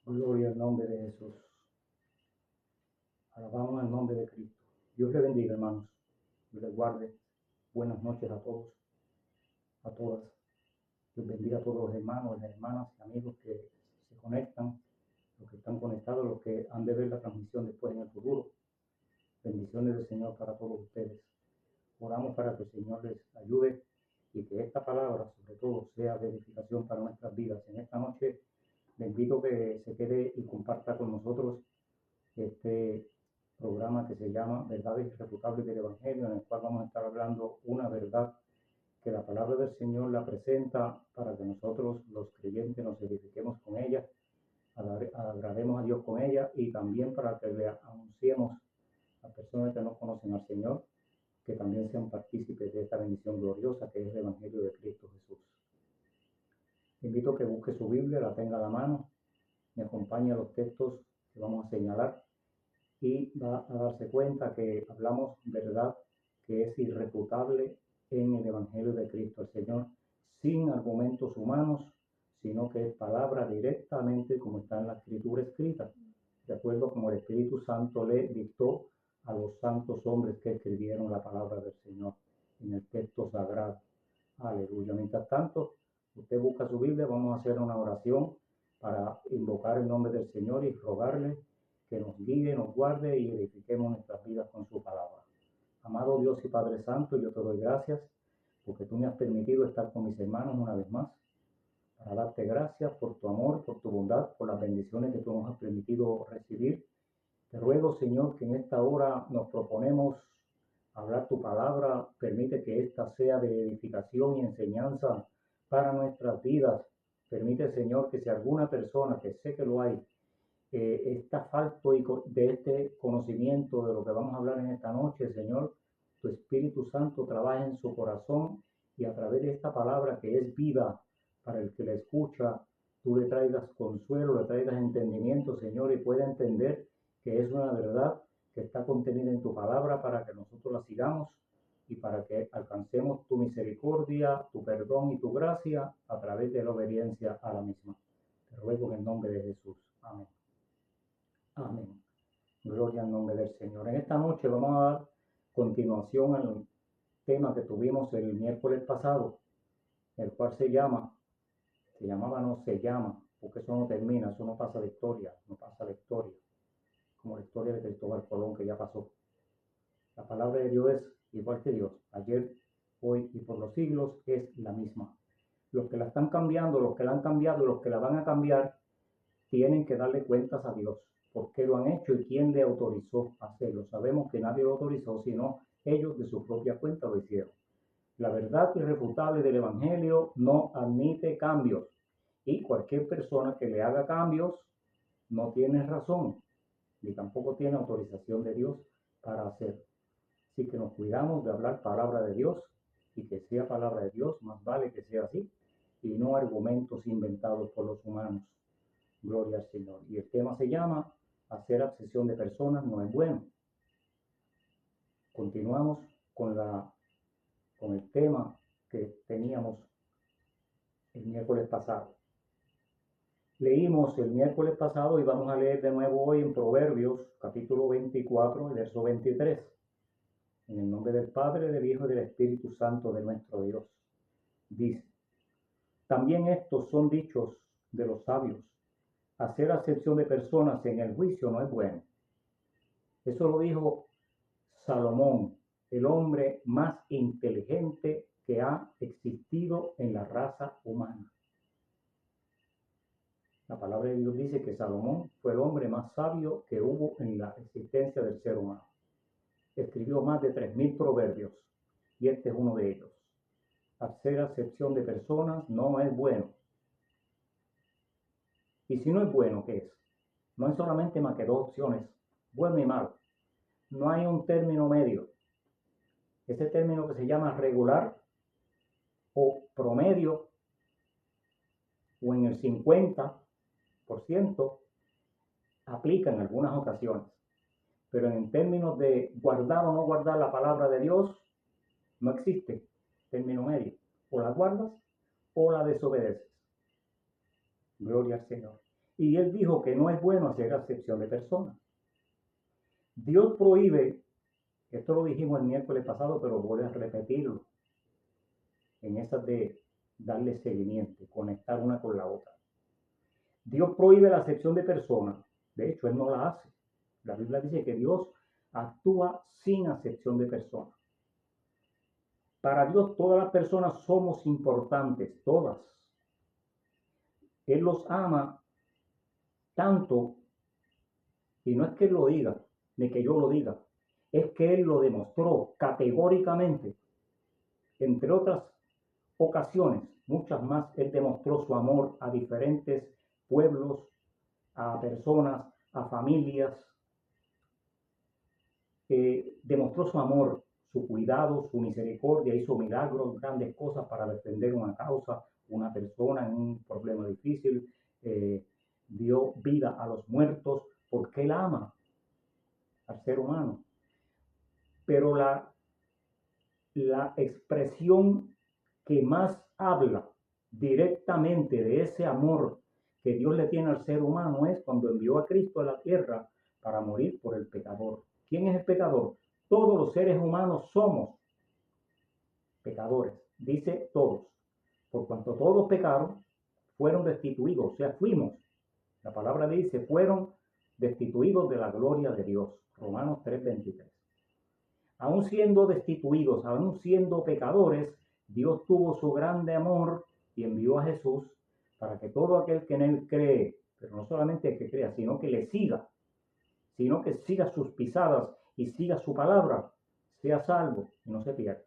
Gloria al nombre de Jesús. Alabamos el nombre de Cristo. Dios le bendiga, hermanos. Dios les guarde. Buenas noches a todos, a todas. Dios bendiga a todos los hermanos, las hermanas y amigos que se conectan, los que están conectados, los que han de ver la transmisión después en el futuro. Bendiciones del Señor para todos ustedes. Oramos para que el Señor les ayude y que esta palabra, sobre todo, sea de edificación para nuestras vidas. En esta noche le invito a que se quede y comparta con nosotros este programa que se llama Verdades Irrefutables del Evangelio, en el cual vamos a estar hablando una verdad que la palabra del Señor la presenta para que nosotros, los creyentes, nos edifiquemos con ella, agrademos a Dios con ella y también para que le anunciemos a personas que no conocen al Señor, que también sean partícipes de esta bendición gloriosa que es el Evangelio de Cristo Jesús. Invito a que busque su Biblia, la tenga a la mano, me acompañe a los textos que vamos a señalar y va a darse cuenta que hablamos verdad que es irrefutable en el Evangelio de Cristo el Señor, sin argumentos humanos, sino que es palabra directamente como está en la Escritura escrita, de acuerdo como el Espíritu Santo le dictó a los santos hombres que escribieron la palabra del Señor en el texto sagrado. Aleluya. Mientras tanto, usted busca su Biblia, vamos a hacer una oración para invocar el nombre del Señor y rogarle que nos guíe, nos guarde y edifiquemos nuestras vidas con su palabra. Amado Dios y Padre Santo, yo te doy gracias porque tú me has permitido estar con mis hermanos una vez más, para darte gracias por tu amor, por tu bondad, por las bendiciones que tú nos has permitido recibir. Te ruego, Señor, que en esta hora nos proponemos hablar tu palabra, permite que esta sea de edificación y enseñanza para nuestras vidas. Permite, Señor, que si alguna persona, que sé que lo hay, está falto de este conocimiento de lo que vamos a hablar en esta noche, Señor, tu Espíritu Santo trabaja en su corazón y a través de esta palabra que es vida para el que la escucha, tú le traigas consuelo, le traigas entendimiento, Señor, y pueda entender que es una verdad que está contenida en tu palabra para que nosotros la sigamos y para que alcancemos tu misericordia, tu perdón y tu gracia a través de la obediencia a la misma. Te ruego en el nombre de Jesús. Amén. Amén. Gloria al nombre del Señor. En esta noche vamos a dar continuación al tema que tuvimos el miércoles pasado, el cual se llama, porque eso no termina, eso no pasa de historia, no pasa la historia, como la historia de Cristóbal Colón que ya pasó. La palabra de Dios es igual que Dios, ayer, hoy y por los siglos es la misma. Los que la están cambiando, los que la han cambiado, los que la van a cambiar, tienen que darle cuentas a Dios. ¿Por qué lo han hecho y quién le autorizó a hacerlo? Sabemos que nadie lo autorizó, sino ellos de su propia cuenta lo hicieron. La verdad irrefutable del Evangelio no admite cambios y cualquier persona que le haga cambios no tiene razón, ni tampoco tiene autorización de Dios para hacerlo. Así que nos cuidamos de hablar palabra de Dios y que sea palabra de Dios, más vale que sea así, y no argumentos inventados por los humanos. Gloria al Señor. Y el tema se llama hacer acepción de personas no es bueno. Continuamos con el tema que teníamos el miércoles pasado. Leímos el miércoles pasado y vamos a leer de nuevo hoy en Proverbios, capítulo 24, verso 23. En el nombre del Padre, del Hijo y del Espíritu Santo de nuestro Dios. Dice, también estos son dichos de los sabios. Hacer acepción de personas en el juicio no es bueno. Eso lo dijo Salomón, el hombre más inteligente que ha existido en la raza humana. La palabra de Dios dice que Salomón fue el hombre más sabio que hubo en la existencia del ser humano. Escribió más de 3.000 proverbios y este es uno de ellos. Hacer acepción de personas no es bueno. Y si no es bueno, ¿qué es? No hay solamente más que dos opciones, bueno y malo. No hay un término medio. Ese término que se llama regular o promedio o en el 50% aplica en algunas ocasiones. Pero en términos de guardar o no guardar la palabra de Dios, no existe término medio. O la guardas o la desobedeces. Gloria al Señor. Y él dijo que no es bueno hacer acepción de personas. Dios prohíbe, esto lo dijimos el miércoles pasado, pero voy a repetirlo, en esas de darle seguimiento, conectar una con la otra. Dios prohíbe la acepción de personas, de hecho, él no la hace. La Biblia dice que Dios actúa sin acepción de personas. Para Dios todas las personas somos importantes, todas. Él los ama tanto, y no es que Él lo diga, ni que yo lo diga, es que Él lo demostró categóricamente. Entre otras ocasiones, muchas más, Él demostró su amor a diferentes pueblos, a personas, a familias. Demostró su amor, su cuidado, su misericordia, hizo milagros, grandes cosas para defender una causa, una persona en un problema difícil, dio vida a los muertos, porque Él ama al ser humano. Pero la expresión que más habla directamente de ese amor que Dios le tiene al ser humano es cuando envió a Cristo a la tierra para morir por el pecador. ¿Quién es el pecador? Todos los seres humanos somos pecadores, dice todos. Por cuanto todos pecaron, fueron destituidos, o sea, fuimos. La palabra dice, fueron destituidos de la gloria de Dios. Romanos 3:23. Aún siendo destituidos, aún siendo pecadores, Dios tuvo su grande amor y envió a Jesús para que todo aquel que en Él cree, pero no solamente el que crea, sino que le siga, sino que siga sus pisadas y siga su palabra, sea salvo y no se pierda.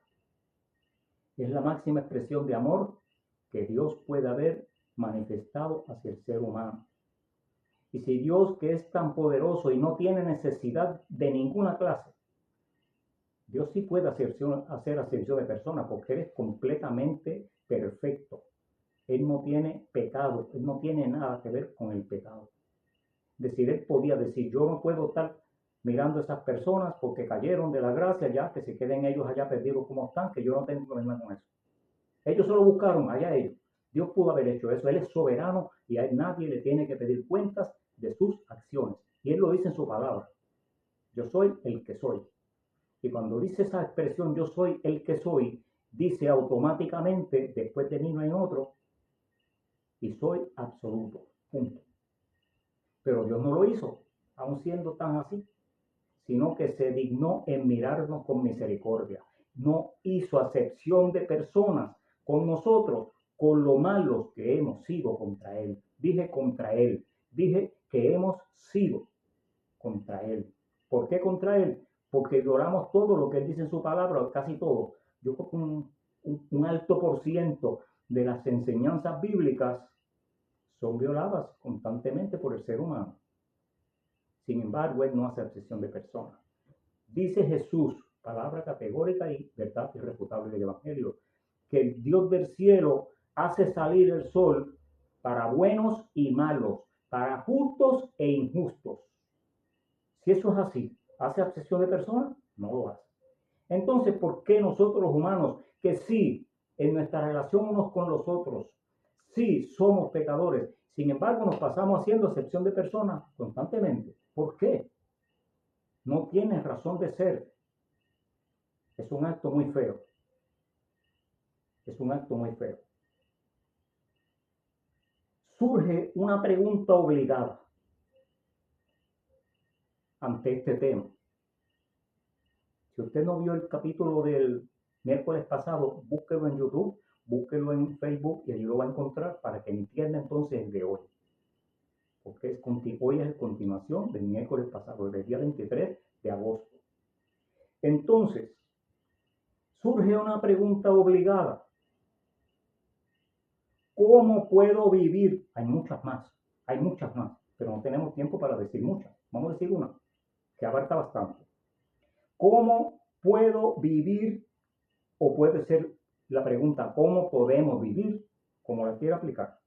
Es la máxima expresión de amor que Dios puede haber manifestado hacia el ser humano. Y si Dios, que es tan poderoso y no tiene necesidad de ninguna clase, Dios sí puede hacer acepción de personas porque Él es completamente perfecto. Él no tiene pecado, Él no tiene nada que ver con el pecado. Es decir, Él podía decir, yo no puedo estar mirando a esas personas porque cayeron de la gracia, ya que se queden ellos allá perdidos como están, que yo no tengo problema con eso. Ellos solo buscaron, allá ellos. Dios pudo haber hecho eso, Él es soberano y a Él nadie le tiene que pedir cuentas de sus acciones. Y Él lo dice en su palabra, yo soy el que soy. Y cuando dice esa expresión, yo soy el que soy, dice automáticamente, después de mí no hay otro, y soy absoluto, punto. Pero Dios no lo hizo, aun siendo tan así, sino que se dignó en mirarnos con misericordia. No hizo acepción de personas con nosotros, con lo malos que hemos sido contra Él. Dije contra Él, dije que hemos sido contra Él. ¿Por qué contra Él? Porque ignoramos todo lo que Él dice en su palabra, casi todo. Yo creo que un alto por ciento de las enseñanzas bíblicas son violadas constantemente por el ser humano. Sin embargo, Él no hace acepción de personas. Dice Jesús, palabra categórica y verdad irrefutable del Evangelio, que el Dios del cielo hace salir el sol para buenos y malos, para justos e injustos. Si eso es así, ¿hace acepción de personas? No lo hace. Entonces, ¿por qué nosotros los humanos, que sí, en nuestra relación unos con los otros, sí somos pecadores, sin embargo nos pasamos haciendo acepción de personas constantemente? ¿Por qué? No tiene razón de ser. Es un acto muy feo. Es un acto muy feo. Surge una pregunta obligada ante este tema. Si usted no vio el capítulo del miércoles pasado, búsquelo en YouTube, búsquelo en Facebook y allí lo va a encontrar para que entienda entonces el de hoy. Porque hoy es la continuación del miércoles pasado, del día 23 de agosto. Entonces, surge una pregunta obligada. ¿Cómo puedo vivir? Hay muchas más, pero no tenemos tiempo para decir muchas. Vamos a decir una, que abarca bastante. ¿Cómo puedo vivir? O puede ser la pregunta, ¿cómo podemos vivir? Como la quiera aplicar.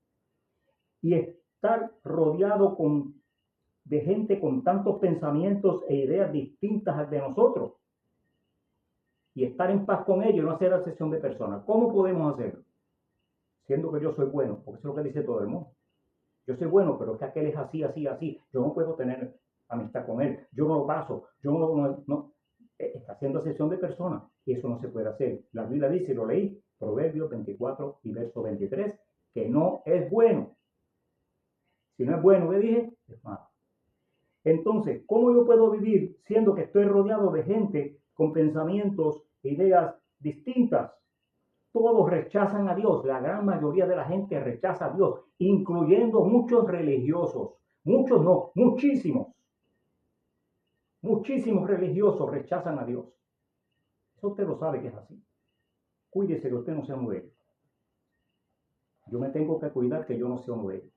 Y estar rodeado de gente con tantos pensamientos e ideas distintas al de nosotros. Y estar en paz con ellos y no hacer acepción de personas. ¿Cómo podemos hacerlo? Siendo que yo soy bueno, porque eso es lo que dice todo el mundo. yo soy bueno, pero es que aquel es así, así, así. Yo no puedo tener amistad con él. Yo no lo paso. Yo no. Está haciendo excepción de personas. Y eso no se puede hacer. La Biblia dice, lo leí, Proverbios 24 y verso 23, que no es bueno. Si no es bueno, ¿qué dije? Es malo. Entonces, ¿cómo yo puedo vivir siendo que estoy rodeado de gente con pensamientos e ideas distintas? Todos rechazan a Dios, la gran mayoría de la gente rechaza a Dios, incluyendo muchos religiosos. Muchos no, muchísimos. Muchísimos religiosos rechazan a Dios. Eso usted lo sabe que es así. Cuídese que usted no sea uno de ellos. Yo me tengo que cuidar que yo no sea uno de ellos.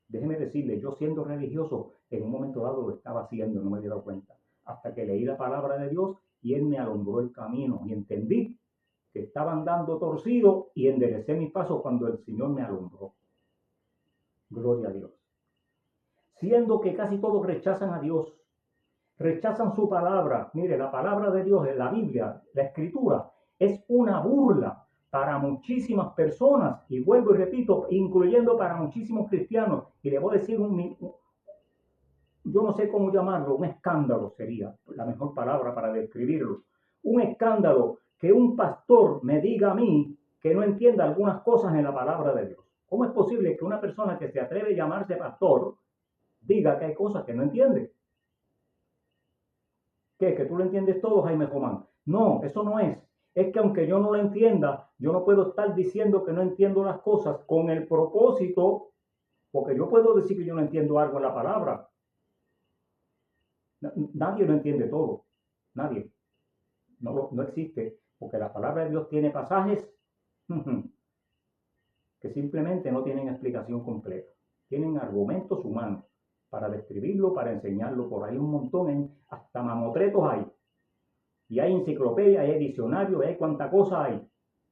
Déjeme decirle, yo siendo religioso, en un momento dado lo estaba haciendo, no me había dado cuenta. Hasta que leí la palabra de Dios y Él me alumbró el camino y entendí que estaba andando torcido y enderecé mis pasos cuando el Señor me alumbró. Gloria a Dios. Siendo que casi todos rechazan a Dios, rechazan su palabra. Mire, la palabra de Dios en la Biblia, la Escritura, es una burla para muchísimas personas, y vuelvo y repito, incluyendo para muchísimos cristianos. Y le voy a decir yo no sé cómo llamarlo, un escándalo sería la mejor palabra para describirlo. Un escándalo que un pastor me diga a mí que no entienda algunas cosas en la palabra de Dios. ¿Cómo es posible que una persona que se atreve a llamarse pastor diga que hay cosas que no entiende? ¿Qué? ¿Que tú lo entiendes todo, Jaime Román? No, eso no es. Es que aunque yo no lo entienda, yo no puedo estar diciendo que no entiendo las cosas con el propósito, porque yo puedo decir que yo no entiendo algo en la palabra. Nadie lo entiende todo. Nadie. No existe. Porque la palabra de Dios tiene pasajes que simplemente no tienen explicación completa. Tienen argumentos humanos para describirlo, para enseñarlo. Por ahí un montón, hasta mamotretos hay. Y hay enciclopedia, hay diccionario, hay cuánta cosa hay.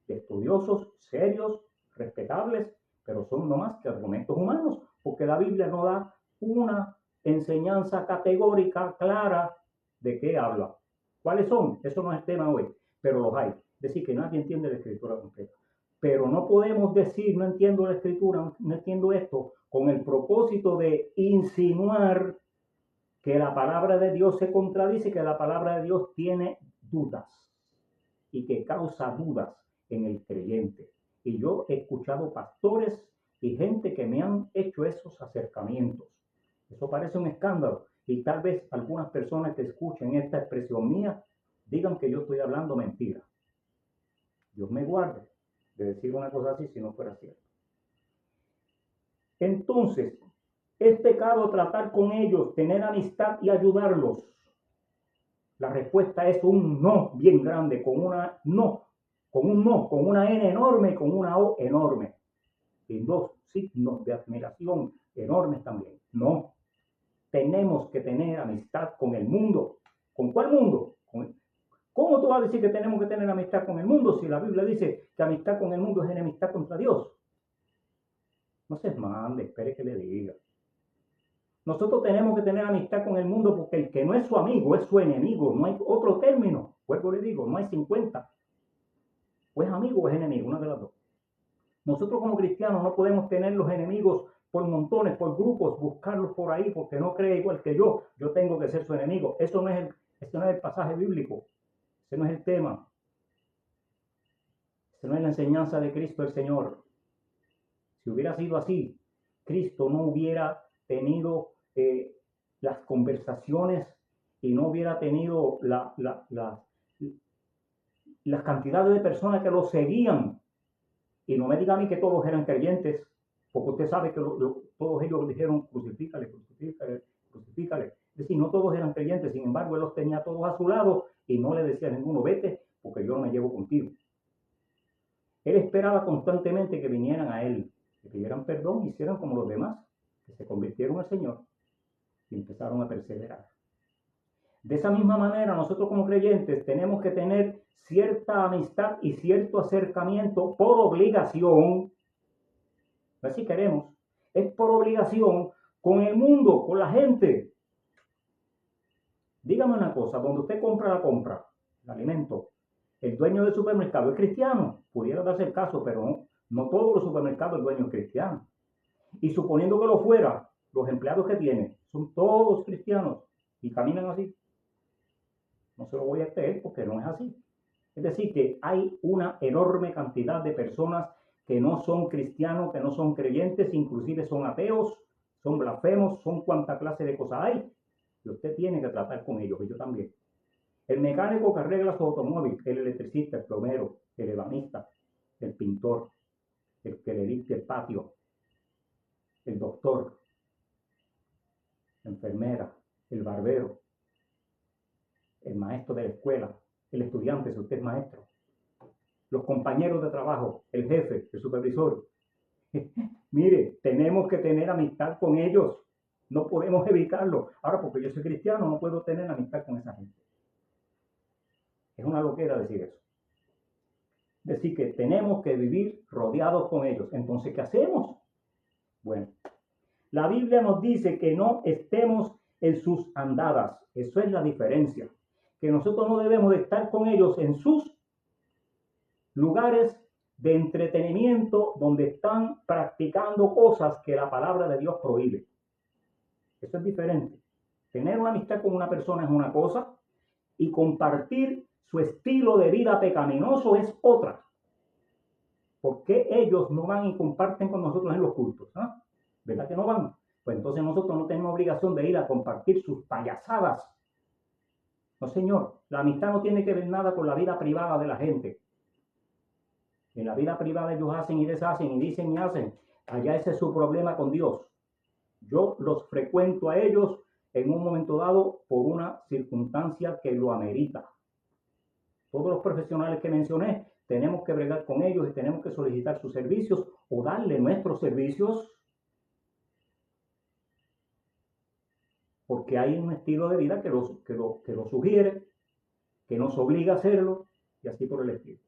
De estudiosos, serios, respetables, pero son no más que argumentos humanos, porque la Biblia no da una enseñanza categórica, clara, de qué habla. ¿Cuáles son? Eso no es el tema hoy, pero los hay. Es decir, que nadie entiende la Escritura completa. Pero no podemos decir, no entiendo la Escritura, no entiendo esto, con el propósito de insinuar que la palabra de Dios se contradice, que la palabra de Dios tiene dudas y que causa dudas en el creyente. Y yo he escuchado pastores y gente que me han hecho esos acercamientos. Eso parece un escándalo y tal vez algunas personas que escuchen esta expresión mía digan que yo estoy hablando mentira. Dios me guarde de decir una cosa así si no fuera cierto. Entonces, ¿es pecado tratar con ellos, tener amistad y ayudarlos? La respuesta es un no bien grande, con un no, con una N enorme y con una O enorme. Y dos signos de admiración enormes también. No. Tenemos que tener amistad con el mundo. ¿Con cuál mundo? ¿Cómo tú vas a decir que tenemos que tener amistad con el mundo si la Biblia dice que amistad con el mundo es enemistad contra Dios? No se mande, espere que le diga. Nosotros tenemos que tener amistad con el mundo porque el que no es su amigo es su enemigo. No hay otro término. Vuelvo le digo, no hay 50. O es amigo o es enemigo, una de las dos. Nosotros como cristianos no podemos tener los enemigos por montones, por grupos, buscarlos por ahí porque no cree igual que yo. Yo tengo que ser su enemigo. Eso no es el pasaje bíblico. Ese no es el tema. Ese no es la enseñanza de Cristo el Señor. Si hubiera sido así, Cristo no hubiera tenido las conversaciones y no hubiera tenido las cantidades de personas que lo seguían. Y no me diga a mí que todos eran creyentes, porque usted sabe que todos ellos dijeron crucifícale, crucifícale, crucifícale. Es decir, no todos eran creyentes, sin embargo, él los tenía todos a su lado y no le decía a ninguno, vete, porque yo no me llevo contigo. Él esperaba constantemente que vinieran a él, que pidieran perdón y hicieran como los demás, que se convirtieron al Señor y empezaron a perseverar. De esa misma manera, nosotros como creyentes tenemos que tener cierta amistad y cierto acercamiento por obligación, no es si queremos, es por obligación con el mundo, con la gente. Dígame una cosa, donde usted compra el alimento, el dueño del supermercado es cristiano, pudiera darse el caso, pero no todos los supermercados el dueño es cristiano. Y suponiendo que lo fuera, los empleados que tiene son todos cristianos y caminan así. No se lo voy a creer porque no es así. Es decir, que hay una enorme cantidad de personas que no son cristianos, que no son creyentes, inclusive son ateos, son blasfemos, son cuanta clase de cosas hay. Y usted tiene que tratar con ellos, y yo también. El mecánico que arregla su automóvil, el electricista, el plomero, el ebanista, el pintor, el que le limpia el patio, el doctor, la enfermera, el barbero, el maestro de la escuela, el estudiante, si usted es maestro, los compañeros de trabajo, el jefe, el supervisor. Mire, tenemos que tener amistad con ellos. No podemos evitarlo. Ahora, porque yo soy cristiano, no puedo tener amistad con esa gente. Es una loquera decir eso. Decir que tenemos que vivir rodeados con ellos. Entonces, ¿qué hacemos? Bueno, la Biblia nos dice que no estemos en sus andadas. Eso es la diferencia. Que nosotros no debemos de estar con ellos en sus lugares de entretenimiento donde están practicando cosas que la palabra de Dios prohíbe. Eso es diferente. Tener una amistad con una persona es una cosa y compartir su estilo de vida pecaminoso es otra. ¿Por qué ellos no van y comparten con nosotros en los cultos? ¿Ah? ¿Verdad que no van? Pues entonces nosotros no tenemos obligación de ir a compartir sus payasadas. No, señor. La amistad no tiene que ver nada con la vida privada de la gente. En la vida privada ellos hacen y deshacen y dicen y hacen. Allá ese es su problema con Dios. Yo los frecuento a ellos en un momento dado por una circunstancia que lo amerita. Todos los profesionales que mencioné, tenemos que bregar con ellos y tenemos que solicitar sus servicios o darle nuestros servicios porque hay un estilo de vida que lo sugiere, que nos obliga a hacerlo y así por el estilo.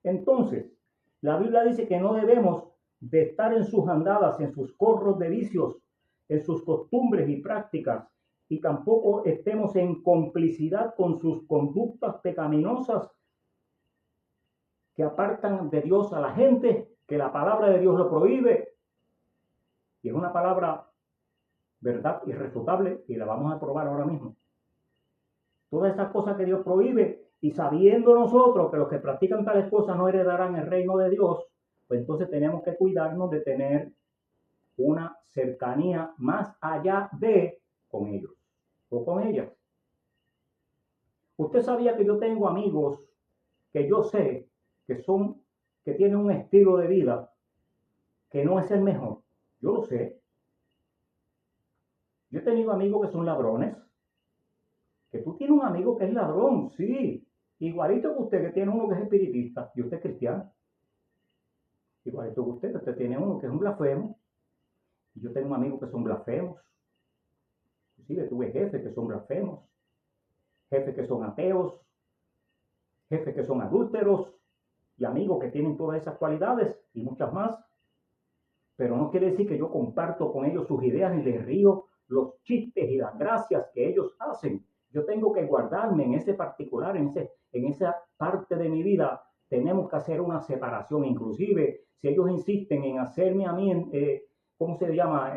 Entonces, la Biblia dice que no debemos de estar en sus andadas, en sus corros de vicios, en sus costumbres y prácticas, y tampoco estemos en complicidad con sus conductas pecaminosas que apartan de Dios a la gente, que la palabra de Dios lo prohíbe. Y es una palabra, verdad, irrefutable, y la vamos a probar ahora mismo. Todas esas cosas que Dios prohíbe, y sabiendo nosotros que los que practican tales cosas no heredarán el reino de Dios, pues entonces tenemos que cuidarnos de tener una cercanía más allá de con ellos o con ellas. Usted sabía que yo tengo amigos que yo sé que tienen un estilo de vida que no es el mejor. Yo lo sé. Yo he tenido amigos que son ladrones. Que tú tienes un amigo que es ladrón, sí. Igualito que usted, que tiene uno que es espiritista y usted es cristiano. Igualito que usted tiene uno que es un blasfemo. Y yo tengo amigos que son blasfemos. Inclusive tuve jefes que son blasfemos, jefes que son ateos, jefes que son adúlteros y amigos que tienen todas esas cualidades y muchas más. Pero no quiere decir que yo comparto con ellos sus ideas y les río los chistes y las gracias que ellos hacen. Yo tengo que guardarme en ese particular, en esa parte de mi vida. Tenemos que hacer una separación. Inclusive, si ellos insisten en hacerme a mí, ¿cómo se llama?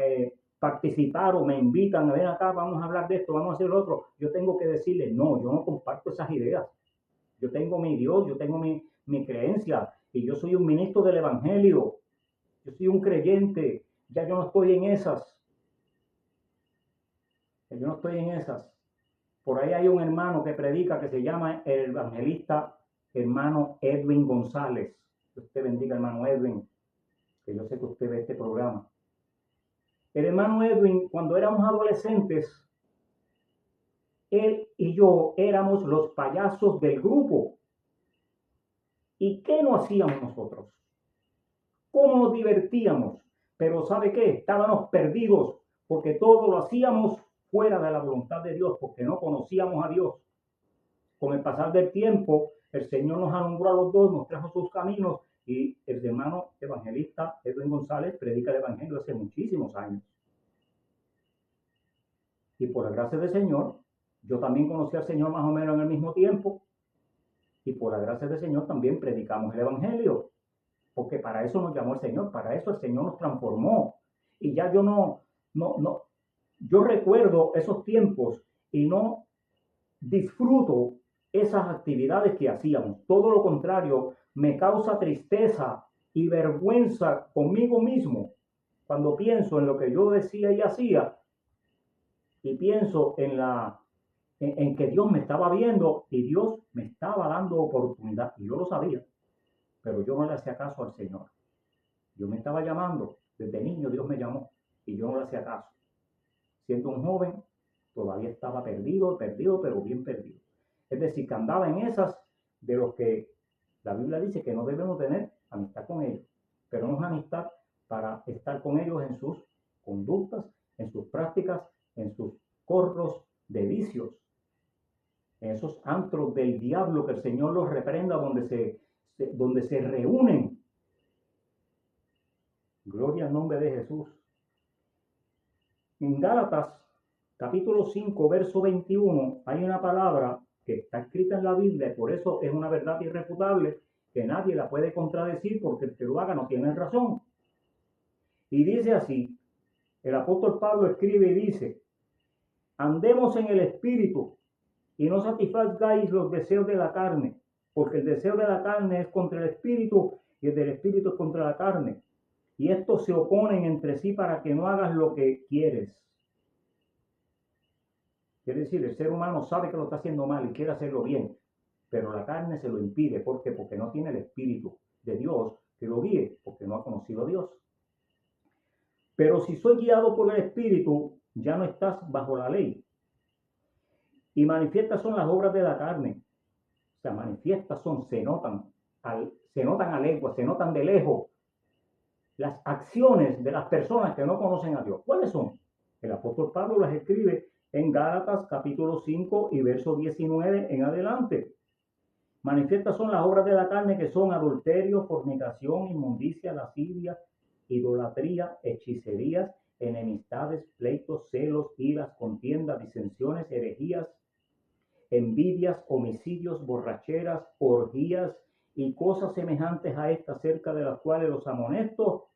Participar o me invitan a ver acá, vamos a hablar de esto, vamos a hacer lo otro. Yo tengo que decirles, no, yo no comparto esas ideas. Yo tengo mi Dios, yo tengo mi creencia y yo soy un ministro del Evangelio. Yo soy un creyente. Ya yo no estoy en esas. Yo no estoy en esas. Por ahí hay un hermano que predica que se llama el evangelista hermano Edwin González. Que usted bendiga, hermano Edwin, que yo sé que usted ve este programa. El hermano Edwin, cuando éramos adolescentes, él y yo éramos los payasos del grupo. ¿Y qué no hacíamos nosotros? ¿Cómo nos divertíamos? Pero ¿sabe qué? Estábamos perdidos porque todo lo hacíamos fuera de la voluntad de Dios, porque no conocíamos a Dios. Con el pasar del tiempo, el Señor nos alumbró a los dos, nos trajo sus caminos y el hermano evangelista Edwin González predica el Evangelio hace muchísimos años. Y por la gracia del Señor, yo también conocí al Señor más o menos en el mismo tiempo y por la gracia del Señor también predicamos el Evangelio. porque para eso nos llamó el Señor, para eso el Señor nos transformó. Y ya yo no, yo recuerdo esos tiempos y no disfruto esas actividades que hacíamos. Todo lo contrario, me causa tristeza y vergüenza conmigo mismo cuando pienso en lo que yo decía y hacía y pienso en que Dios me estaba viendo y Dios me estaba dando oportunidad. Y yo lo sabía, pero yo no le hacía caso al Señor. Dios me estaba llamando, desde niño Dios me llamó y yo no le hacía caso. Siendo un joven, todavía estaba perdido, pero bien perdido. Es decir, que andaba en esas de los que la Biblia dice que no debemos tener amistad con ellos, pero no es amistad para estar con ellos en sus conductas, en sus prácticas, en sus corros de vicios, en esos antros del diablo que el Señor los reprenda donde se reúnen. Gloria al nombre de Jesús. En Gálatas, capítulo 5, verso 21, hay una palabra que está escrita en la Biblia y por eso es una verdad irrefutable que nadie la puede contradecir porque el que lo haga no tiene razón. Y dice así, el apóstol Pablo escribe y dice, andemos en el Espíritu y no satisfagáis los deseos de la carne, porque el deseo de la carne es contra el Espíritu y el del Espíritu es contra la carne. Y estos se oponen entre sí para que no hagas lo que quieres. Quiere decir, el ser humano sabe que lo está haciendo mal y quiere hacerlo bien, pero la carne se lo impide. ¿Por qué? Porque no tiene el Espíritu de Dios que lo guíe, porque no ha conocido a Dios. Pero si soy guiado por el Espíritu, ya no estás bajo la ley. Y manifiestas son las obras de la carne. O sea, manifiestas son, se notan a legua, se notan de lejos las acciones de las personas que no conocen a Dios. ¿Cuáles son? El apóstol Pablo las escribe en Gálatas capítulo 5 y verso 19 en adelante. Manifiestas son las obras de la carne que son adulterio, fornicación, inmundicia, lascivia, idolatría, hechicerías, enemistades, pleitos, celos, iras, contiendas, disensiones, herejías, envidias, homicidios, borracheras, orgías y cosas semejantes a estas, acerca de las cuales los amonesto,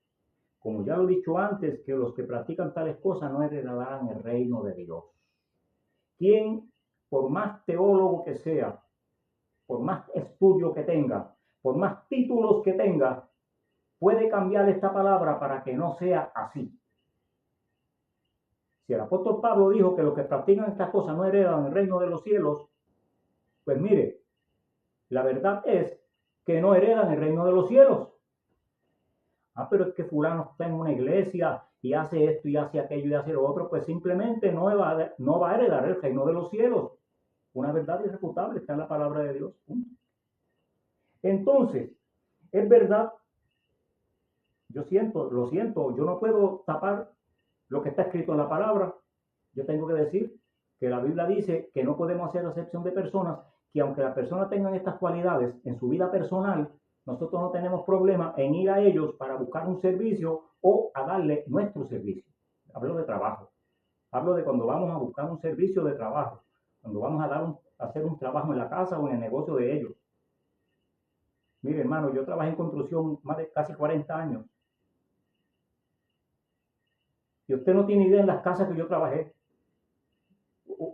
como ya lo he dicho antes, que los que practican tales cosas no heredarán el reino de Dios. ¿Quién, por más teólogo que sea, por más estudio que tenga, por más títulos que tenga, puede cambiar esta palabra para que no sea así? Si el apóstol Pablo dijo que los que practican estas cosas no heredan el reino de los cielos, pues mire, la verdad es que no heredan el reino de los cielos. Ah, pero es que fulano está en una iglesia y hace esto y hace aquello y hace lo otro, pues simplemente no va a heredar el reino de los cielos. Una verdad irrefutable está en la palabra de Dios. Entonces, es verdad, lo siento, yo no puedo tapar lo que está escrito en la palabra. Yo tengo que decir que la Biblia dice que no podemos hacer acepción de personas, que aunque las personas tengan estas cualidades en su vida personal, nosotros no tenemos problema en ir a ellos para buscar un servicio o a darle nuestro servicio. Hablo de trabajo. Hablo de cuando vamos a buscar un servicio de trabajo, cuando vamos a hacer un trabajo en la casa o en el negocio de ellos. Mire, hermano, yo trabajé en construcción más de casi 40 años. Y usted no tiene idea en las casas que yo trabajé.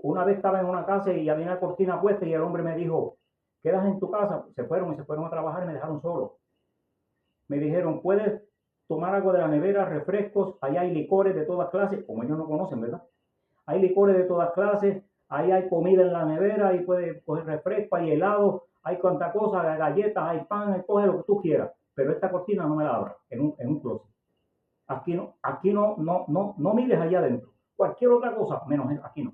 Una vez estaba en una casa y había una cortina puesta y el hombre me dijo, ¿quedas en tu casa? Se fueron a trabajar y me dejaron solo. Me dijeron, ¿puedes tomar algo de la nevera, refrescos? Ahí hay licores de todas clases, como ellos no conocen, ¿verdad? Hay licores de todas clases, ahí hay comida en la nevera, ahí puedes coger refresco, hay helado, hay cuanta cosa, hay galletas, hay pan, hay coge lo que tú quieras. Pero esta cortina no me la abras en un closet. Aquí no mires allá adentro. Cualquier otra cosa, menos aquí no.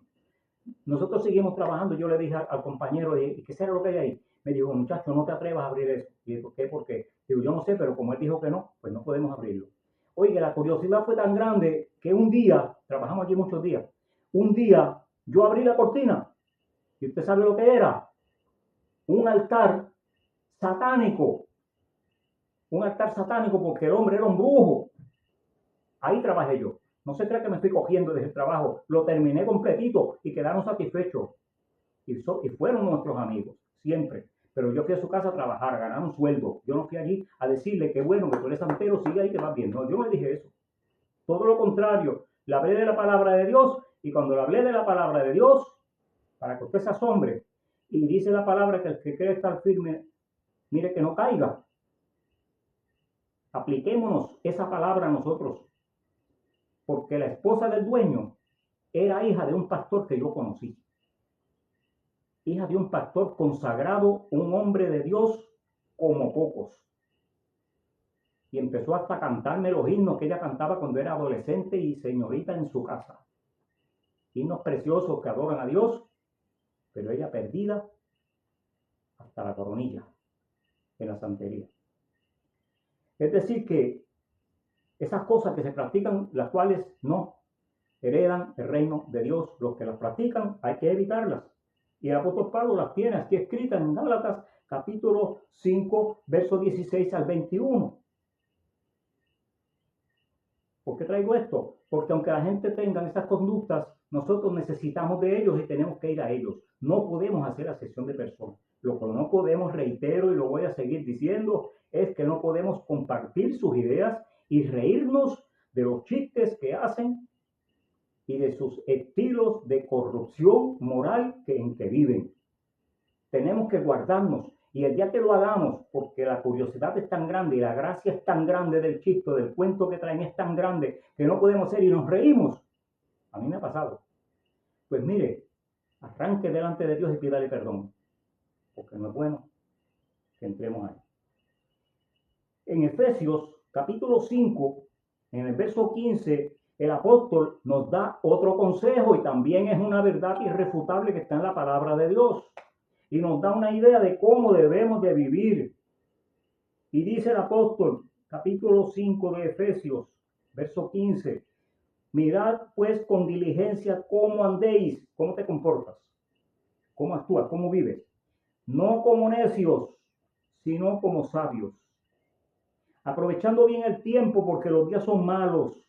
Nosotros seguimos trabajando. Yo le dije al compañero, ¿y qué será lo que hay ahí? Me dijo, muchacho, no te atrevas a abrir eso. Y ¿por qué? Porque digo, yo no sé, pero como él dijo que no, pues no podemos abrirlo. Oye, la curiosidad fue tan grande que un día, trabajamos aquí muchos días, un día yo abrí la cortina y usted sabe lo que era. Un altar satánico. Un altar satánico porque el hombre era un brujo. Ahí trabajé yo. No se crea que me estoy cogiendo desde el trabajo. Lo terminé completito y quedaron satisfechos. Y fueron nuestros amigos, siempre. pero yo fui a su casa a trabajar, a ganar un sueldo. Yo no fui allí a decirle que bueno, que tú eres santero, sigue ahí que vas bien. No, yo no le dije eso. Todo lo contrario, le hablé de la palabra de Dios y cuando le hablé de la palabra de Dios, para que usted se asombre, y dice la palabra que el que quiere estar firme, mire que no caiga. Apliquémonos esa palabra a nosotros, porque la esposa del dueño era hija de un pastor que yo conocí. Hija de un pastor consagrado, un hombre de Dios como pocos. Y empezó hasta a cantarme los himnos que ella cantaba cuando era adolescente y señorita en su casa. Himnos preciosos que adoran a Dios, pero ella perdida hasta la coronilla en la santería. Es decir que esas cosas que se practican, las cuales no heredan el reino de Dios, los que las practican hay que evitarlas. Y el apóstol Pablo las tiene aquí escritas en Gálatas capítulo 5, versos 16 al 21. ¿Por qué traigo esto? Porque aunque la gente tenga esas conductas, nosotros necesitamos de ellos y tenemos que ir a ellos. No podemos hacer acepción de personas. Lo que no podemos, reitero y lo voy a seguir diciendo, es que no podemos compartir sus ideas y reírnos de los chistes que hacen y de sus estilos de corrupción moral en que viven. Tenemos que guardarnos. Y el día que lo hagamos, porque la curiosidad es tan grande y la gracia es tan grande del chiste, del cuento que traen es tan grande, que no podemos ser y nos reímos. A mí me ha pasado. Pues mire, arranque delante de Dios y pídale perdón, porque no es bueno que entremos ahí. En Efesios capítulo 5, en el verso 15, el apóstol nos da otro consejo y también es una verdad irrefutable que está en la palabra de Dios. Y nos da una idea de cómo debemos de vivir. Y dice el apóstol, capítulo 5 de Efesios, verso 15, mirad pues con diligencia cómo andéis, cómo te comportas, cómo actúas, cómo vives, no como necios, sino como sabios, aprovechando bien el tiempo porque los días son malos.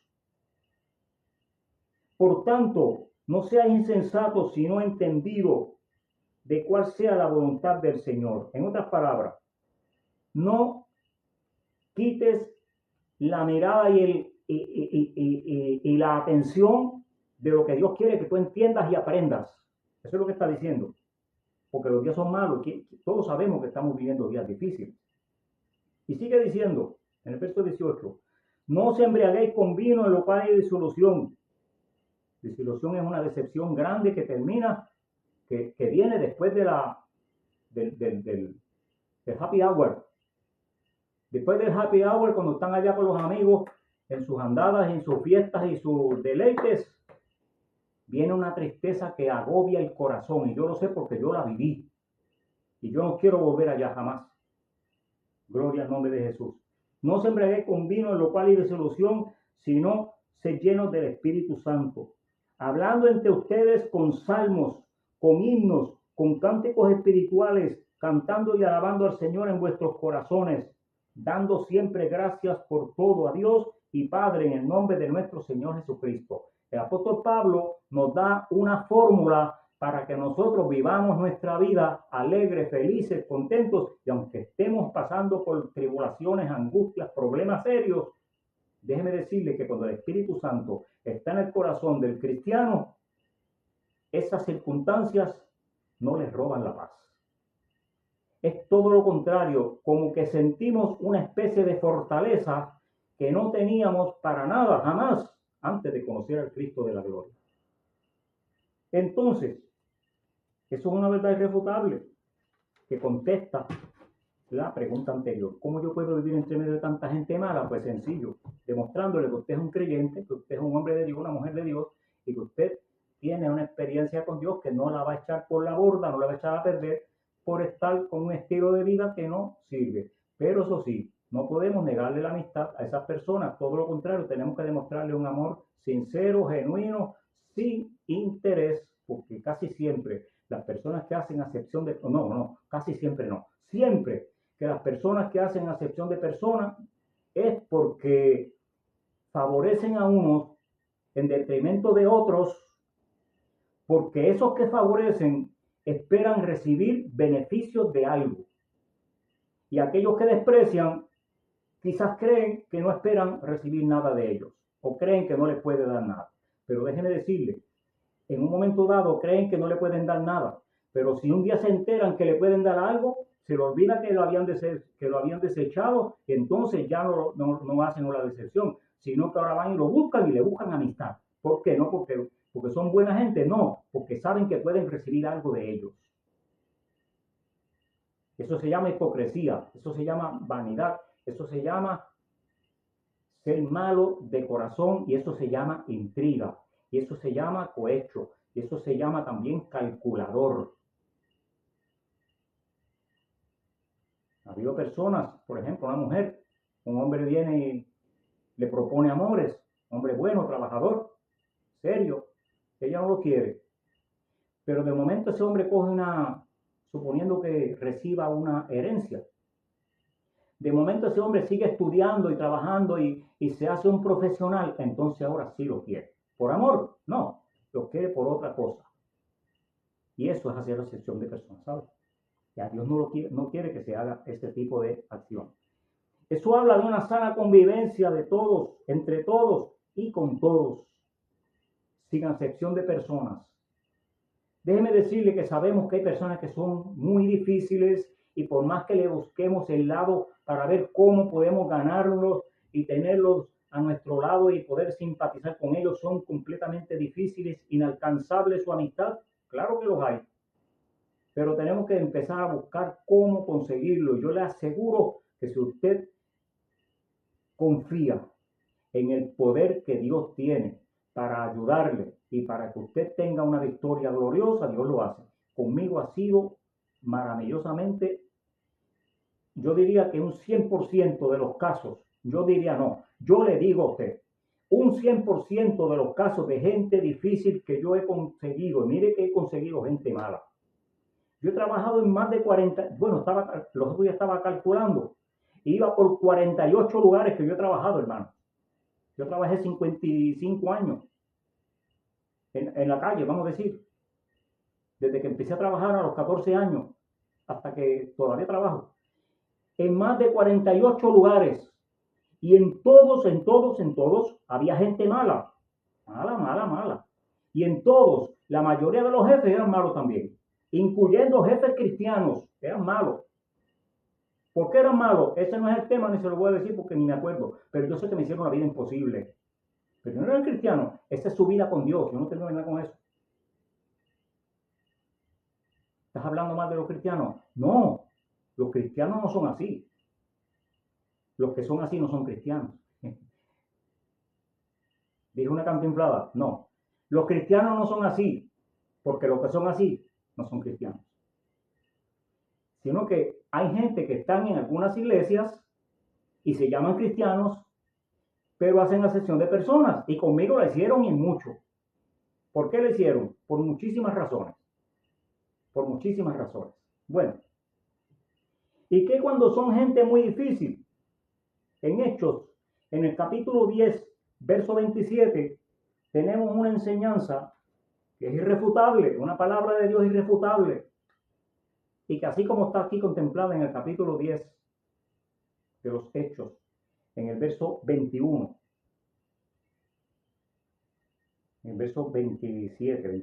Por tanto, no seáis insensatos, sino entendidos de cuál sea la voluntad del Señor. En otras palabras, no quites la mirada y la atención de lo que Dios quiere que tú entiendas y aprendas. Eso es lo que está diciendo. Porque los días son malos. Todos sabemos que estamos viviendo días difíciles. Y sigue diciendo, en el verso 18, no os embriaguéis con vino en lo cual hay disolución. Disolución es una decepción grande que termina, que viene después de del happy hour. Después del happy hour, cuando están allá con los amigos, en sus andadas, en sus fiestas y sus deleites, viene una tristeza que agobia el corazón. Y yo lo sé porque yo la viví. Y yo no quiero volver allá jamás. Gloria al nombre de Jesús. No os embriaguéis con vino en lo cual hay disolución, sino sed llenos del Espíritu Santo, hablando entre ustedes con salmos, con himnos, con cánticos espirituales, cantando y alabando al Señor en vuestros corazones, dando siempre gracias por todo a Dios y Padre en el nombre de nuestro Señor Jesucristo. El apóstol Pablo nos da una fórmula para que nosotros vivamos nuestra vida alegres, felices, contentos, y aunque estemos pasando por tribulaciones, angustias, problemas serios, déjeme decirle que cuando el Espíritu Santo está en el corazón del cristiano, esas circunstancias no les roban la paz. Es todo lo contrario, como que sentimos una especie de fortaleza que no teníamos para nada, jamás, antes de conocer al Cristo de la gloria. Entonces, eso es una verdad irrefutable que contesta la pregunta anterior. ¿Cómo yo puedo vivir entre medio de tanta gente mala? Pues sencillo, demostrándole que usted es un creyente, que usted es un hombre de Dios, una mujer de Dios, y que usted tiene una experiencia con Dios que no la va a echar por la borda, no la va a echar a perder por estar con un estilo de vida que no sirve. Pero eso sí, no podemos negarle la amistad a esas personas, todo lo contrario, tenemos que demostrarle un amor sincero, genuino, sin interés, porque casi siempre las personas que hacen acepción de... casi siempre no. Siempre que las personas que hacen acepción de personas es porque favorecen a unos en detrimento de otros, porque esos que favorecen esperan recibir beneficios de algo. Y aquellos que desprecian, quizás creen que no esperan recibir nada de ellos, o creen que no les puede dar nada. Pero déjenme decirle, en un momento dado creen que no le pueden dar nada, pero si un día se enteran que le pueden dar algo, se le olvida que lo habían desechado, y entonces ya no hacen la decepción, sino que ahora van y lo buscan y le buscan amistad. ¿Por qué? No porque son buena gente, no, porque saben que pueden recibir algo de ellos. Eso se llama hipocresía, eso se llama vanidad, eso se llama ser malo de corazón, y eso se llama intriga, y eso se llama cohecho, y eso se llama también calculador. Ha habido personas, por ejemplo, una mujer, un hombre viene y le propone amores, hombre bueno, trabajador, serio, ella no lo quiere, pero de momento ese hombre coge suponiendo que reciba una herencia, de momento ese hombre sigue estudiando y trabajando y se hace un profesional, entonces ahora sí lo quiere. ¿Por amor? No, lo quiere por otra cosa. Y eso es hacer acepción de personas, ¿sabes? Y a Dios no quiere que se haga ese tipo de acción. Eso habla de una sana convivencia de todos, entre todos y con todos, sin acepción de personas. Déjeme decirle que sabemos que hay personas que son muy difíciles, y por más que le busquemos el lado para ver cómo podemos ganarlos y tenerlos a nuestro lado y poder simpatizar con ellos, son completamente difíciles, inalcanzables su amistad. Claro que los hay, pero tenemos que empezar a buscar cómo conseguirlo. Yo le aseguro que si usted confía en el poder que Dios tiene para ayudarle y para que usted tenga una victoria gloriosa, Dios lo hace. Conmigo ha sido maravillosamente, yo diría que un 100% de los casos, yo diría no, yo le digo a usted, un 100% de los casos de gente difícil que yo he conseguido, y mire que he conseguido gente mala. Yo he trabajado en más de 40, bueno, los otros días estaba calculando, iba por 48 lugares que yo he trabajado, hermano. Yo trabajé 55 años en la calle, vamos a decir, desde que empecé a trabajar a los 14 años hasta que todavía trabajo, en más de 48 lugares, y en todos había gente mala, mala, y en todos, la mayoría de los jefes eran malos también, incluyendo jefes cristianos, eran malos. ¿Por qué eran malos? Ese no es el tema, ni se lo voy a decir porque ni me acuerdo, pero yo sé que me hicieron la vida imposible. Pero no eran cristianos, esa es su vida con Dios, yo no tengo nada con eso. ¿Estás hablando mal de los cristianos? No, los cristianos no son así. Los que son así no son cristianos. ¿Dije una cantinflada? No. Los cristianos no son así, porque los que son así no son cristianos. Sino que hay gente que están en algunas iglesias y se llaman cristianos, pero hacen acepción de personas. Y conmigo la hicieron y mucho. ¿Por qué la hicieron? Por muchísimas razones. Por muchísimas razones. Bueno. ¿Y qué cuando son gente muy difícil? En Hechos, en el capítulo 10, verso 27, tenemos una enseñanza que es irrefutable, una palabra de Dios irrefutable, y que así como está aquí contemplada en el capítulo 10 de los Hechos, en el verso 21, en el verso 27,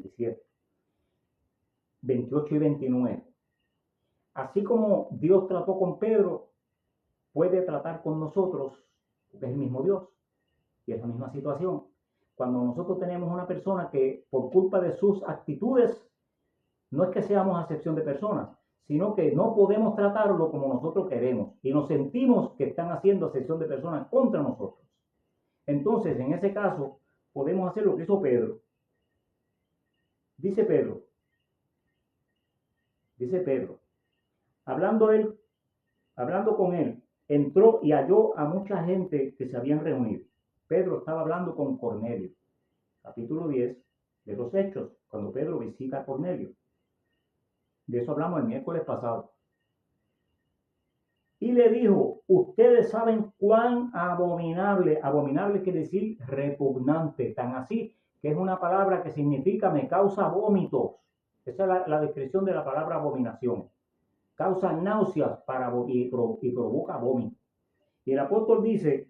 28 y 29. Así como Dios trató con Pedro, puede tratar con nosotros, porque es el mismo Dios y es la misma situación. Cuando nosotros tenemos una persona que por culpa de sus actitudes, no es que seamos acepción de personas, sino que no podemos tratarlo como nosotros queremos y nos sentimos que están haciendo acepción de personas contra nosotros. Entonces, en ese caso, podemos hacer lo que hizo Pedro. Dice Pedro, hablando con él, entró y halló a mucha gente que se habían reunido. Pedro estaba hablando con Cornelio. Capítulo 10 de los Hechos, cuando Pedro visita a Cornelio. De eso hablamos el miércoles pasado. Y le dijo, ustedes saben cuán abominable quiere decir repugnante, tan así que es una palabra que significa me causa vómitos. Esa es la descripción de la palabra abominación. causa náuseas y provoca vómito. Y el apóstol dice,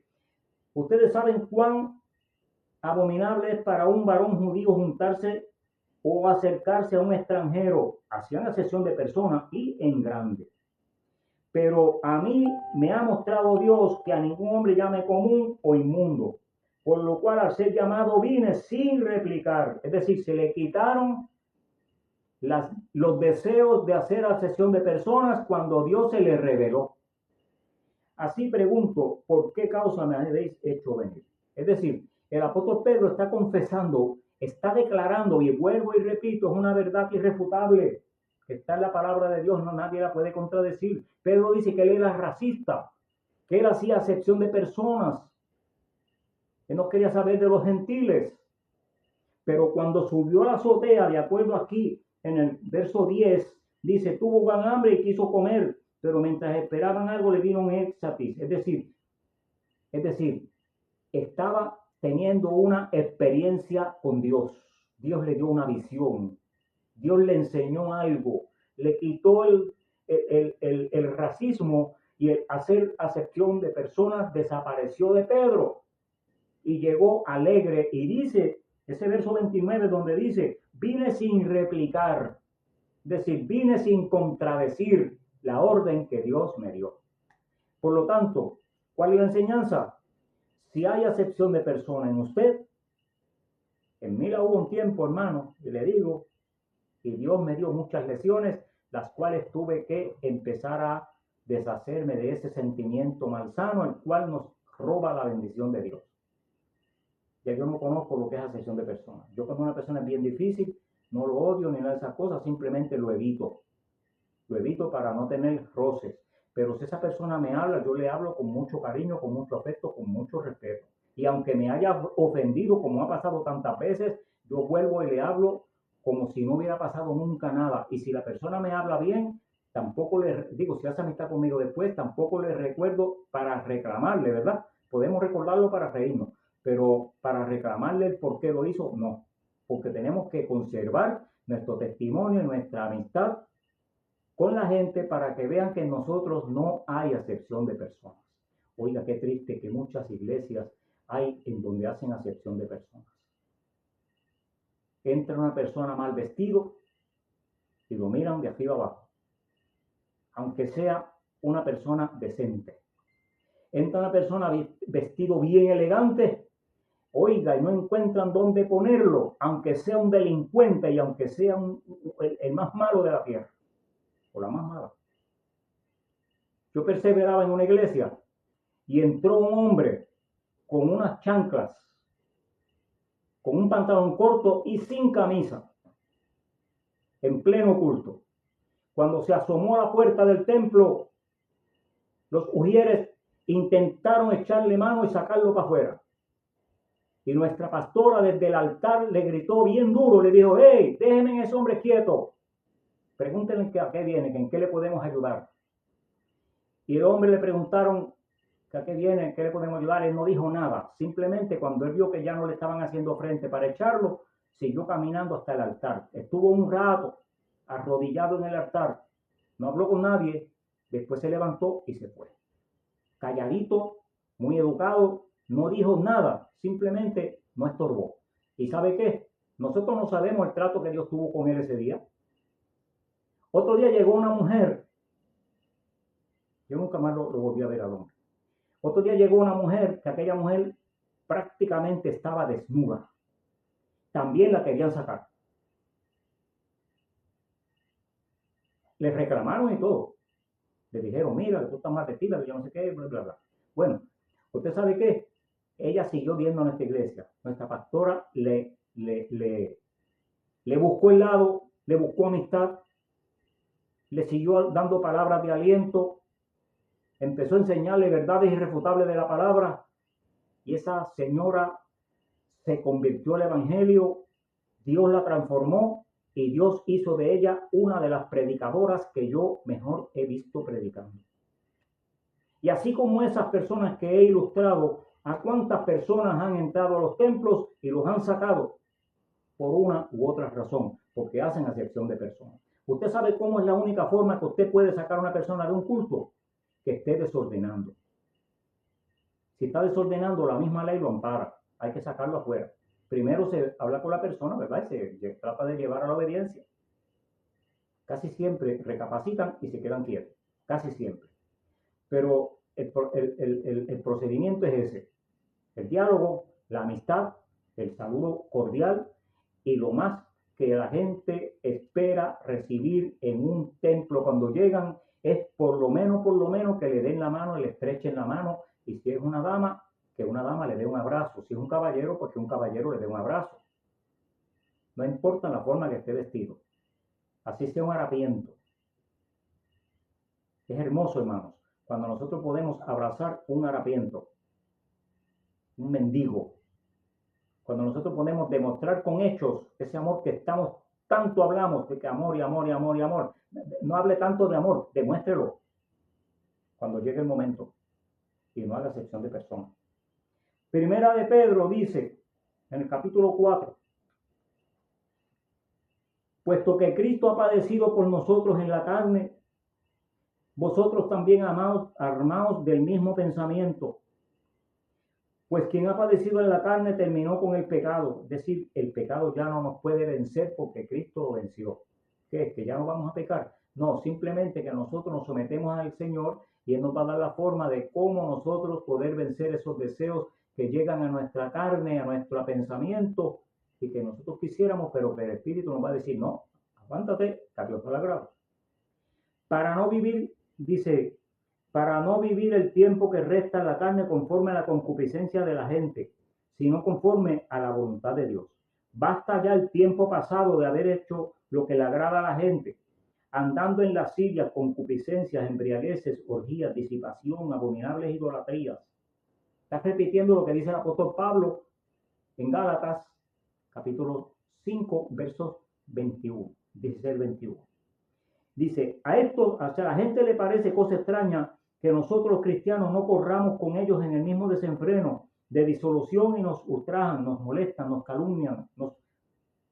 ustedes saben cuán abominable es para un varón judío juntarse o acercarse a un extranjero, hacían acepción de personas y en grande. Pero a mí me ha mostrado Dios que a ningún hombre llame común o inmundo, por lo cual al ser llamado vine sin replicar. Es decir, se le quitaron los deseos de hacer acepción de personas cuando Dios se le reveló. Así pregunto, ¿por qué causa me habéis hecho venir? Es decir, el apóstol Pedro está confesando, está declarando, y vuelvo y repito, es una verdad irrefutable, que está en la palabra de Dios, no nadie la puede contradecir. Pedro dice que él era racista, que él hacía acepción de personas, que no quería saber de los gentiles. Pero cuando subió a la azotea, de acuerdo aquí en el verso 10, dice, tuvo gran hambre y quiso comer, pero mientras esperaban algo le vino un éxtasis. Es decir, estaba teniendo una experiencia con Dios. Dios le dio una visión. Dios le enseñó algo. Le quitó el racismo y el hacer acepción de personas desapareció de Pedro. Y llegó alegre y dice, ese verso 29 donde dice, vine sin replicar. Es decir, vine sin contradecir la orden que Dios me dio. Por lo tanto, ¿cuál es la enseñanza? Si hay acepción de persona en usted, en mí la hubo un tiempo, hermano, y le digo, y Dios me dio muchas lecciones, las cuales tuve que empezar a deshacerme de ese sentimiento malsano, el cual nos roba la bendición de Dios. Ya yo no conozco lo que es acepción de personas. Yo cuando una persona es bien difícil, no lo odio ni nada de esas cosas, simplemente lo evito. Lo evito para no tener roces. Pero si esa persona me habla, yo le hablo con mucho cariño, con mucho afecto, con mucho respeto. Y aunque me haya ofendido, como ha pasado tantas veces, yo vuelvo y le hablo como si no hubiera pasado nunca nada. Y si la persona me habla bien, tampoco le digo, si hace amistad conmigo después, tampoco le recuerdo para reclamarle, ¿verdad? Podemos recordarlo para reírnos, pero para reclamarle el por qué lo hizo, no. Porque tenemos que conservar nuestro testimonio y nuestra amistad con la gente para que vean que en nosotros no hay acepción de personas. Oiga, qué triste que muchas iglesias hay en donde hacen acepción de personas. Entra una persona mal vestido y lo miran de arriba abajo, aunque sea una persona decente. Entra una persona vestido bien elegante, oiga, y no encuentran dónde ponerlo, aunque sea un delincuente y aunque sea el más malo de la tierra. O la más mala. Yo perseveraba en una iglesia y entró un hombre con unas chanclas, con un pantalón corto y sin camisa, en pleno culto. Cuando se asomó a la puerta del templo, los ujieres intentaron echarle mano y sacarlo para afuera. Y nuestra pastora desde el altar le gritó bien duro, le dijo, hey, déjenme ese hombre quieto. Pregúntenle a qué viene, que en qué le podemos ayudar. Y el hombre le preguntaron que a qué viene, en qué le podemos ayudar. Él no dijo nada. Simplemente cuando él vio que ya no le estaban haciendo frente para echarlo, siguió caminando hasta el altar. Estuvo un rato arrodillado en el altar. No habló con nadie. Después se levantó y se fue. Calladito, muy educado, no dijo nada. Simplemente no estorbó. ¿Y sabe qué? Nosotros no sabemos el trato que Dios tuvo con él ese día. Otro día llegó una mujer. Yo nunca más lo volví a ver al hombre. Otro día llegó una mujer, que aquella mujer prácticamente estaba desnuda. También la querían sacar. Le reclamaron y todo. Le dijeron, mira, que tú estás mal vestida, que yo no sé qué, bla, bla, bla. Bueno, ¿usted sabe qué? Ella siguió viendo a nuestra iglesia. Nuestra pastora le buscó el lado, le buscó amistad, le siguió dando palabras de aliento, empezó a enseñarle verdades irrefutables de la palabra y esa señora se convirtió al evangelio, Dios la transformó y Dios hizo de ella una de las predicadoras que yo mejor he visto predicando. Y así como esas personas que he ilustrado, ¿a cuántas personas han entrado a los templos y los han sacado? Por una u otra razón, porque hacen acepción de personas. ¿Usted sabe cómo es la única forma que usted puede sacar a una persona de un culto? Que esté desordenando. Si está desordenando, la misma ley lo ampara. Hay que sacarlo afuera. Primero se habla con la persona, ¿verdad? Y se trata de llevar a la obediencia. Casi siempre recapacitan y se quedan quietos. Casi siempre. Pero el procedimiento es ese. El diálogo, la amistad, el saludo cordial y lo más que la gente espera recibir en un templo cuando llegan es por lo menos que le den la mano y le estrechen la mano. Y si es una dama, que una dama le dé un abrazo. Si es un caballero, pues que un caballero le dé un abrazo. No importa la forma que esté vestido. Así sea un harapiento. Es hermoso, hermanos, cuando nosotros podemos abrazar un harapiento, un mendigo. Cuando nosotros podemos demostrar con hechos ese amor que tanto hablamos, de que amor y amor y amor y amor. No hable tanto de amor, demuéstrelo cuando llegue el momento y no haga acepción de personas. Primera de Pedro dice en el capítulo 4, puesto que Cristo ha padecido por nosotros en la carne, vosotros también, amados, armaos del mismo pensamiento. Pues quien ha padecido en la carne terminó con el pecado. Es decir, el pecado ya no nos puede vencer porque Cristo lo venció. ¿Qué es? ¿Que ya no vamos a pecar? No, simplemente que nosotros nos sometemos al Señor y Él nos va a dar la forma de cómo nosotros poder vencer esos deseos que llegan a nuestra carne, a nuestro pensamiento y que nosotros quisiéramos, pero que el Espíritu nos va a decir, no, aguántate, que a Dios no le agrada. Para no vivir, dice, para no vivir el tiempo que resta en la carne conforme a la concupiscencia de la gente, sino conforme a la voluntad de Dios. Basta ya el tiempo pasado de haber hecho lo que le agrada a la gente, andando en lascivias, concupiscencias, embriagueces, orgías, disipación, abominables idolatrías. Está repitiendo lo que dice el apóstol Pablo en Gálatas, capítulo 5, versos 21, 16-21. Dice, a la gente le parece cosa extraña que nosotros los cristianos no corramos con ellos en el mismo desenfreno de disolución y nos ultrajan, nos molestan, nos calumnian,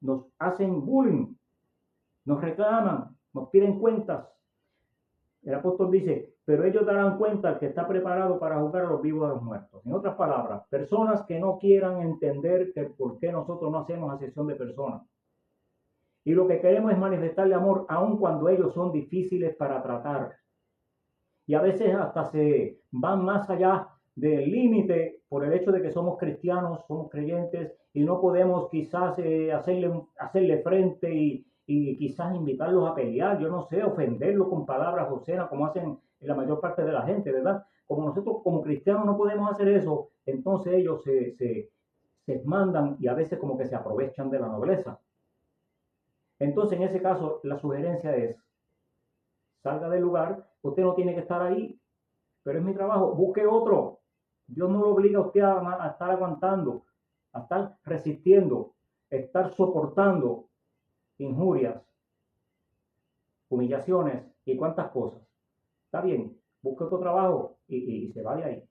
nos hacen bullying, nos reclaman, nos piden cuentas. El apóstol dice, pero ellos darán cuenta al que está preparado para juzgar a los vivos y a los muertos. En otras palabras, personas que no quieran entender que por qué nosotros no hacemos acepción de personas. Y lo que queremos es manifestarle amor aun cuando ellos son difíciles para tratar. Y a veces hasta se van más allá del límite por el hecho de que somos cristianos, somos creyentes y no podemos quizás hacerle frente y quizás invitarlos a pelear, yo no sé, ofenderlos con palabras obscenas como hacen la mayor parte de la gente, ¿verdad? Como nosotros como cristianos no podemos hacer eso, entonces ellos se mandan y a veces como que se aprovechan de la nobleza. Entonces, en ese caso, la sugerencia es, salga del lugar, usted no tiene que estar ahí, pero es mi trabajo, busque otro. Dios no lo obliga a usted a estar aguantando, a estar resistiendo, a estar soportando injurias, humillaciones y cuantas cosas. Está bien, busque otro trabajo y se va de ahí.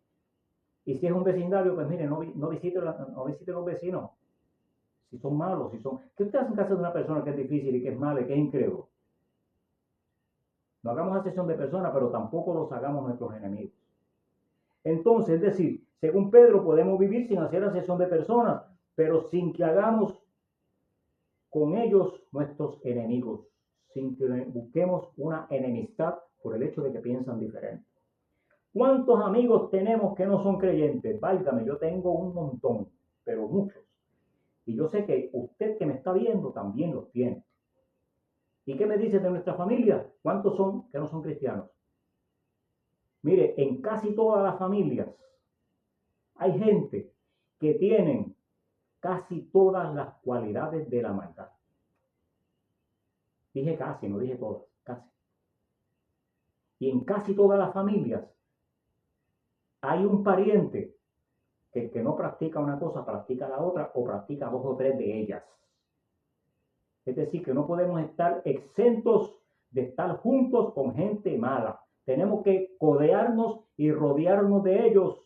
Y si es un vecindario, pues mire, no visite los vecinos. Si son malos, ¿Qué usted hace en casa de una persona que es difícil y que es mala y que es incrédulo? No hagamos acepción de personas, pero tampoco los hagamos nuestros enemigos. Entonces, es decir, según Pedro, podemos vivir sin hacer acepción de personas, pero sin que hagamos con ellos nuestros enemigos, sin que busquemos una enemistad por el hecho de que piensan diferente. ¿Cuántos amigos tenemos que no son creyentes? Válgame, yo tengo un montón, pero muchos. Y yo sé que usted que me está viendo también los tiene. ¿Y qué me dice de nuestra familia? ¿Cuántos son que no son cristianos? Mire, en casi todas las familias hay gente que tienen casi todas las cualidades de la maldad. Dije casi, no dije todas, casi. Y en casi todas las familias hay un pariente que el que no practica una cosa, practica la otra o practica dos o tres de ellas. Es decir, que no podemos estar exentos de estar juntos con gente mala. Tenemos que codearnos y rodearnos de ellos,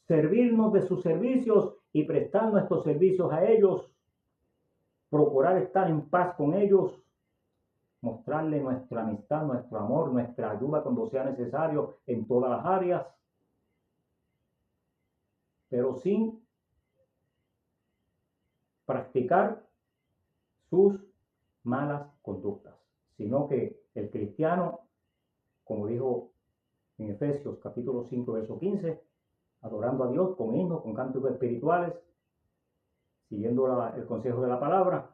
servirnos de sus servicios y prestar nuestros servicios a ellos, procurar estar en paz con ellos, mostrarle nuestra amistad, nuestro amor, nuestra ayuda cuando sea necesario en todas las áreas, pero sin practicar sus malas conductas, sino que el cristiano, como dijo en Efesios capítulo 5, verso 15, adorando a Dios con himnos, con cánticos espirituales, siguiendo el consejo de la palabra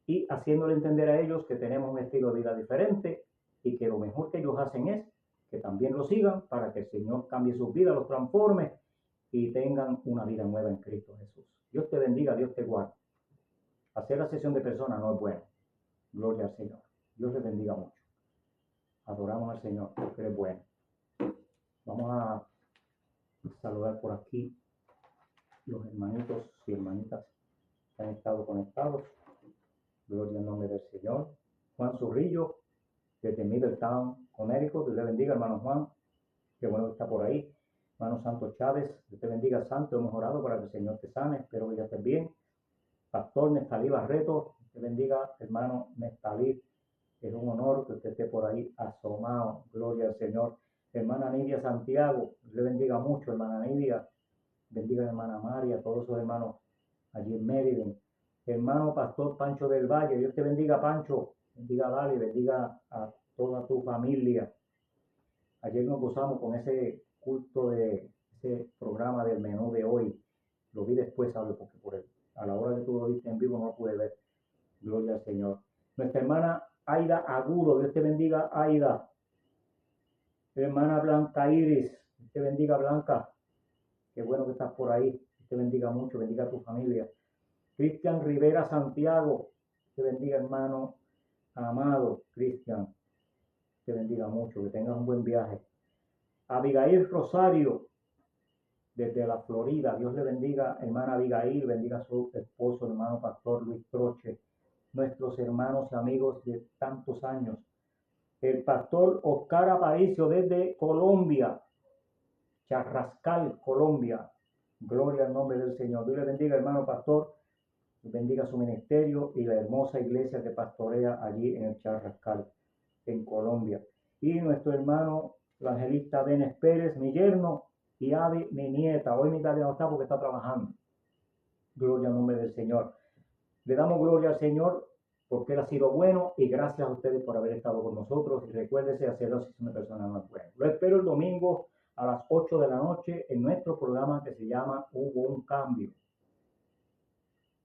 y haciéndole entender a ellos que tenemos un estilo de vida diferente y que lo mejor que ellos hacen es que también lo sigan para que el Señor cambie sus vidas, los transforme y tengan una vida nueva en Cristo Jesús. Dios te bendiga, Dios te guarde. Hacer la sesión de personas no es bueno. Gloria al Señor. Dios les bendiga mucho. Adoramos al Señor porque Él es bueno. Vamos a saludar por aquí los hermanitos y hermanitas que han estado conectados. Gloria al nombre del Señor. Juan Zurrillo, desde Middletown, Connecticut. Dios le bendiga, hermano Juan. Qué bueno que está por ahí. Hermano Santo Chávez, Dios te bendiga, Santo. Hemos orado para que el Señor te sane. Espero que ya estés bien. Pastor Nestalí Barreto, Dios te bendiga, hermano Nestalí. Es un honor que usted esté por ahí asomado. Gloria al Señor. Hermana Nidia Santiago, Dios le bendiga mucho, hermana Nidia. Bendiga a hermana María, a todos esos hermanos allí en Maryland. Hermano Pastor Pancho del Valle, Dios te bendiga, Pancho. Bendiga a Dali, bendiga a toda tu familia. Ayer nos gozamos con ese culto de ese programa del menú de hoy. Lo vi después, ¿sabes? Porque a la hora que tú lo viste en vivo no lo pude ver. Gloria al Señor. Nuestra hermana Aida Agudo, Dios te bendiga, Aida. Hermana Blanca Iris, Dios te bendiga, Blanca. Qué bueno que estás por ahí. Dios te bendiga mucho, bendiga a tu familia. Cristian Rivera Santiago, Dios te bendiga, hermano amado. Cristian, te bendiga mucho, que tengas un buen viaje. Abigail Rosario, desde la Florida, Dios le bendiga, hermana Abigail, bendiga a su esposo, hermano Pastor Luis Troche, nuestros hermanos y amigos de tantos años. El pastor Oscar Aparicio desde Colombia, Charrascal, Colombia. Gloria al nombre del Señor. Dios le bendiga, hermano pastor, bendiga su ministerio y la hermosa iglesia que pastorea allí en el Charrascal, en Colombia. Y nuestro hermano, el evangelista Benes Pérez, mi yerno, y Avi, mi nieta. Hoy mi tía no está porque está trabajando. Gloria al nombre del Señor. Le damos gloria al Señor porque Él ha sido bueno y gracias a ustedes por haber estado con nosotros. Y recuérdese hacerlo si es una persona más buena. Lo espero el domingo a las 8 de la noche en nuestro programa que se llama Hubo un Cambio.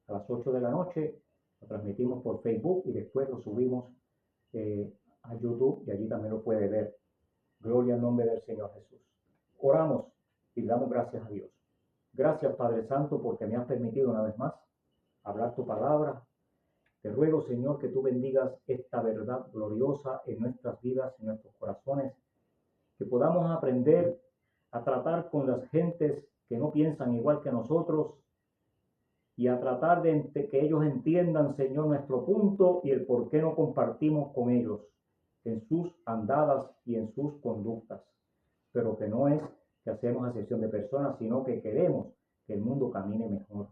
A las 8 de la noche lo transmitimos por Facebook y después lo subimos a YouTube y allí también lo puede ver. Gloria al nombre del Señor Jesús. Oramos y damos gracias a Dios. Gracias, Padre Santo, porque me has permitido una vez más hablar tu palabra. Te ruego, Señor, que tú bendigas esta verdad gloriosa en nuestras vidas, en nuestros corazones, que podamos aprender a tratar con las gentes que no piensan igual que nosotros y a tratar de que ellos entiendan, Señor, nuestro punto y el por qué no compartimos con ellos en sus andadas y en sus conductas. Pero que no es que hacemos acepción de personas, sino que queremos que el mundo camine mejor.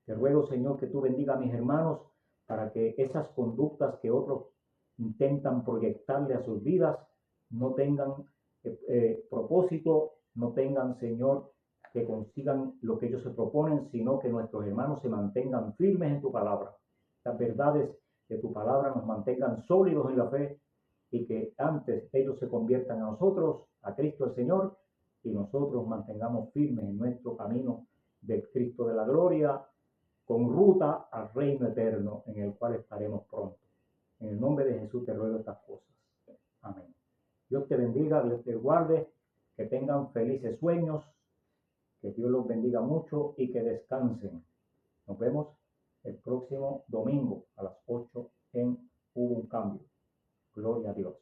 Te ruego, Señor, que tú bendiga a mis hermanos para que esas conductas que otros intentan proyectarle a sus vidas no tengan propósito, no tengan, Señor, que consigan lo que ellos se proponen, sino que nuestros hermanos se mantengan firmes en tu palabra. Las verdades de tu palabra nos mantengan sólidos en la fe y que antes ellos se conviertan a nosotros, a Cristo el Señor, y nosotros mantengamos firmes en nuestro camino del Cristo de la gloria, con ruta al reino eterno en el cual estaremos pronto. En el nombre de Jesús te ruego estas cosas. Amén. Dios te bendiga, Dios te guarde, que tengan felices sueños, que Dios los bendiga mucho y que descansen. Nos vemos el próximo domingo a las 8 en Hubo un Cambio. Gloria a Dios.